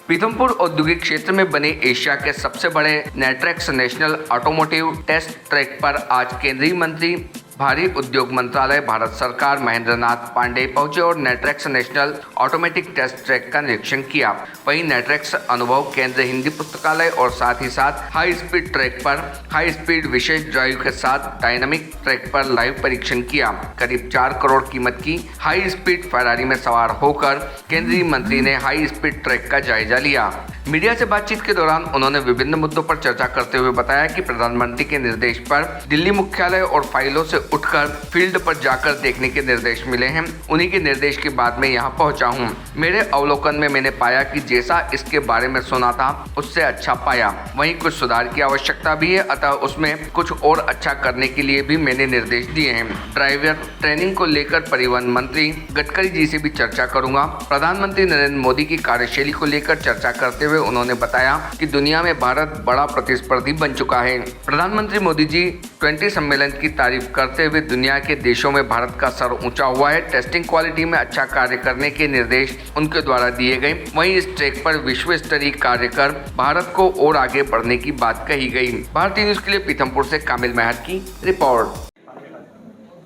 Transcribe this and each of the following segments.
पीथमपुर औद्योगिक क्षेत्र में बने एशिया के सबसे बड़े नेट्रेक्स नेशनल ऑटोमोटिव टेस्ट ट्रैक पर आज केंद्रीय मंत्री भारी उद्योग मंत्रालय भारत सरकार महेंद्र नाथ पांडे पहुंचे और नेट्रेक्स नेशनल ऑटोमेटिक टेस्ट ट्रैक का निरीक्षण किया। वहीं नेट्रेक्स अनुभव केंद्र हिंदी पुस्तकालय और साथ ही साथ हाई स्पीड ट्रैक पर हाई स्पीड विशेष ड्राइव के साथ डायनामिक ट्रैक पर लाइव परीक्षण किया। करीब 4 करोड़ कीमत की हाई स्पीड फरारी में सवार होकर केंद्रीय मंत्री ने हाई स्पीड ट्रैक का जायजा लिया। मीडिया से बातचीत के दौरान उन्होंने विभिन्न मुद्दों पर चर्चा करते हुए बताया कि प्रधानमंत्री के निर्देश पर दिल्ली मुख्यालय और फाइलों से उठकर फील्ड पर जाकर देखने के निर्देश मिले हैं। उन्हीं के निर्देश के बाद मैं यहां पहुंचा हूं। मेरे अवलोकन में मैंने पाया कि जैसा इसके बारे में सुना था उससे अच्छा पाया। वहीं कुछ सुधार की आवश्यकता भी है, अतः उसमें कुछ और अच्छा करने के लिए भी मैंने निर्देश दिए हैं। ड्राइवर ट्रेनिंग को लेकर परिवहन मंत्री गडकरी जी से भी चर्चा करूंगा। प्रधानमंत्री नरेंद्र मोदी की कार्यशैली को लेकर चर्चा करते हुए उन्होंने बताया कि दुनिया में भारत बड़ा प्रतिस्पर्धी बन चुका है। प्रधानमंत्री मोदी जी 20 सम्मेलन की तारीफ करते हुए दुनिया के देशों में भारत का सर ऊंचा हुआ है। टेस्टिंग क्वालिटी में अच्छा कार्य करने के निर्देश उनके द्वारा दिए गए। वहीं इस ट्रैक पर विश्व स्तरीय कार्य कर भारत को और आगे बढ़ने की बात कही गई। भारतीय न्यूज के लिए पीथमपुर से कामिल महर की रिपोर्ट।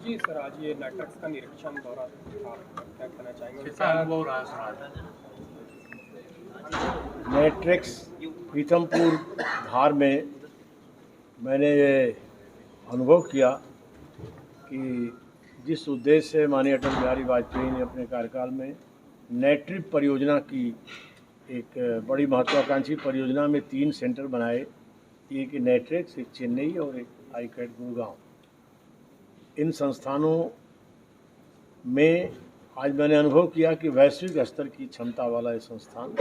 जी सर, आज ये नेट्रेक्स का निरीक्षण दौरा आप क्या कहना चाहेंगे? कितना अनुभव रहा सर? नेट्रेक्स पीथमपुर धार में मैंने ये अनुभव किया कि जिस उद्देश्य से माननीय अटल बिहारी वाजपेयी ने अपने कार्यकाल में नेट्रिप परियोजना की एक बड़ी महत्वाकांक्षी परियोजना में 3 सेंटर बनाए, एक नेट्रेक्स, एक चेन्नई और एक आईकैट गुड़गांव। इन संस्थानों में आज मैंने अनुभव किया कि वैश्विक स्तर की क्षमता वाला ये संस्थान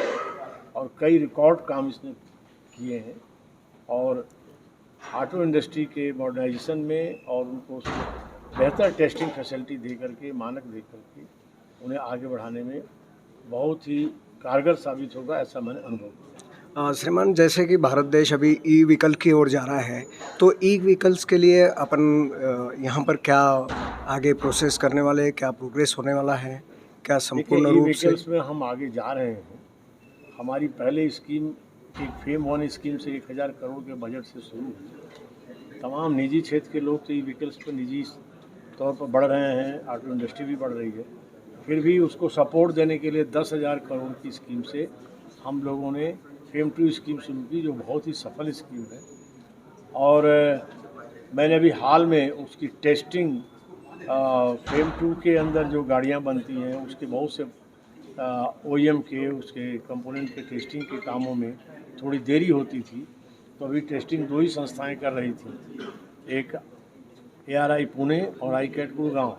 और कई रिकॉर्ड काम इसने किए हैं और ऑटो इंडस्ट्री के मॉडर्नाइजेशन में और उनको बेहतर टेस्टिंग फैसिलिटी दे करके, मानक दे करके उन्हें आगे बढ़ाने में बहुत ही कारगर साबित होगा, ऐसा मैंने अनुभव किया। श्रीमान, जैसे कि भारत देश अभी ई व्हीकल की ओर जा रहा है, तो ई व्हीकल्स के लिए अपन यहाँ पर क्या आगे प्रोसेस करने वाले हैं, क्या प्रोग्रेस होने वाला है, क्या संपूर्ण रूप से? व्हीकल्स में हम आगे जा रहे हैं। हमारी पहले स्कीम एक फेम 1 स्कीम से 1000 करोड़ के बजट से शुरू हुई। तमाम निजी क्षेत्र के लोग तो ई व्हीकल्स पर निजी तौर पर बढ़ रहे हैं, ऑटो इंडस्ट्री भी बढ़ रही है। फिर भी उसको सपोर्ट देने के लिए 10,000 करोड़ की स्कीम से हम लोगों ने फेम 2 स्कीम शुरू की, जो बहुत ही सफल स्कीम है। और मैंने अभी हाल में उसकी टेस्टिंग फेम 2 के अंदर जो गाड़ियाँ बनती हैं उसके बहुत से OEM के उसके कंपोनेंट के टेस्टिंग के कामों में थोड़ी देरी होती थी, तो अभी टेस्टिंग 2 ही संस्थाएं कर रही थी, एक ARI पुणे और आईकैट गुड़गांव।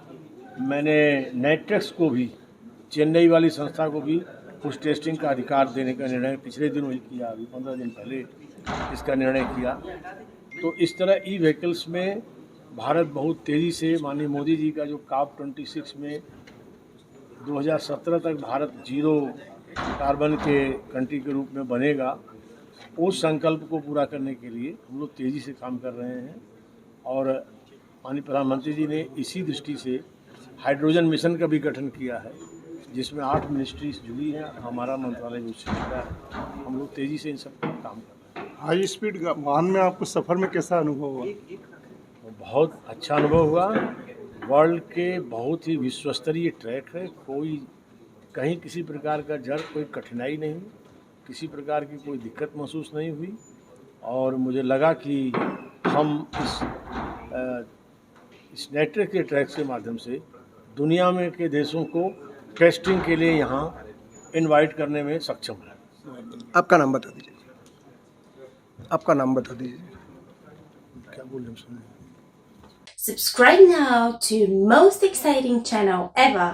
मैंने नेट्रेक्स को भी, चेन्नई वाली संस्था को भी उस टेस्टिंग का अधिकार देने का निर्णय पिछले दिनों ही किया, अभी 15 दिन पहले इसका निर्णय किया। तो इस तरह ई व्हीकल्स में भारत बहुत तेज़ी से, माननीय मोदी जी का जो COP26 में 2017 तक भारत 0 कार्बन के कंट्री के रूप में बनेगा, उस संकल्प को पूरा करने के लिए हम लोग तेज़ी से काम कर रहे हैं। और माननीय प्रधानमंत्री जी ने इसी दृष्टि से हाइड्रोजन मिशन का भी गठन किया है, जिसमें 8 मिनिस्ट्रीज जुड़ी हैं, हमारा मंत्रालय भी उससे जुड़ा है। हम लोग तेज़ी से इन सब पर काम कर रहे हैं। हाई स्पीड वाहन में आपको सफ़र में कैसा अनुभव हुआ? बहुत अच्छा अनुभव हुआ। वर्ल्ड के बहुत ही विश्वस्तरीय ट्रैक है, कोई कहीं किसी प्रकार का जड़, कोई कठिनाई नहीं, किसी प्रकार की कोई दिक्कत महसूस नहीं हुई। और मुझे लगा कि हम इस नेट्रेक्स के ट्रैक के माध्यम से दुनिया में के देशों को टेस्टिंग के लिए यहाँ इनवाइट करने में सक्षम है। आपका नाम बता दीजिए। आपका नाम बता दीजिए। क्या बोल रहे हैं? Subscribe now to most exciting channel ever.